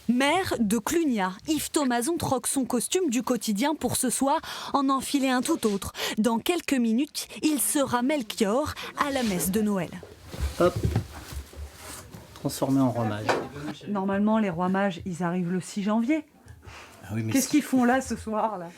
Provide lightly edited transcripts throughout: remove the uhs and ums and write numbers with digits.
Maire de Clunia, Yves Thomason troque son costume du quotidien pour ce soir en enfiler un tout autre. Dans quelques minutes, il sera Melchior à la messe de Noël. Hop, transformé en roi mage. Normalement, les rois mages, ils arrivent le 6 janvier. Ah oui, mais Qu'est-ce qu'ils font là ce soir là?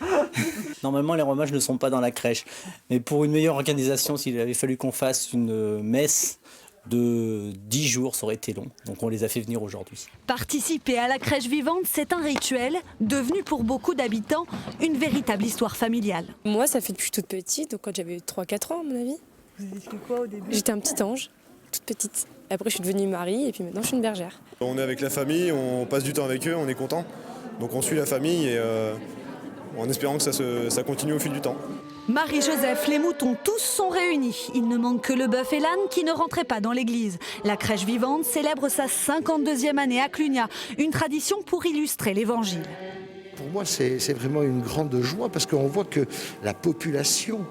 Normalement, les rois mages ne sont pas dans la crèche. Mais pour une meilleure organisation, s'il avait fallu qu'on fasse une messe de 10 jours, ça aurait été long. Donc on les a fait venir aujourd'hui. Participer à la crèche vivante, c'est un rituel devenu pour beaucoup d'habitants une véritable histoire familiale. Moi, ça fait depuis toute petite, donc quand j'avais 3-4 ans à mon avis. Vous étiez quoi au début? J'étais un petit ange, toute petite. Après, je suis devenue Marie et puis maintenant, je suis une bergère. On est avec la famille, on passe du temps avec eux, on est content. Donc on suit la famille et en espérant que ça continue au fil du temps. Marie-Joseph, les moutons, tous sont réunis. Il ne manque que le bœuf et l'âne qui ne rentraient pas dans l'église. La crèche vivante célèbre sa 52e année à Clunia, une tradition pour illustrer l'évangile. Pour moi, c'est vraiment une grande joie parce qu'on voit que la population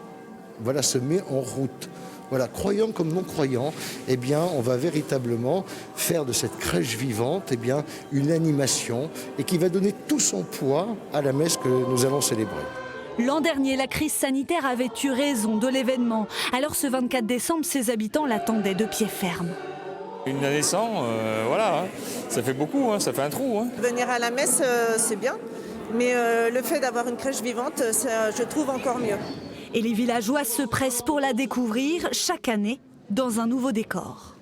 se met en route. Voilà, croyants comme non-croyants, eh bien, on va véritablement faire de cette crèche vivante une animation et qui va donner tout son poids à la messe que nous allons célébrer. L'an dernier, la crise sanitaire avait eu raison de l'événement. Alors ce 24 décembre, ses habitants l'attendaient de pied ferme. Une année sans, voilà, ça fait beaucoup, ça fait un trou. Venir à la messe, c'est bien, mais le fait d'avoir une crèche vivante, je trouve encore mieux. Et les villageois se pressent pour la découvrir chaque année dans un nouveau décor.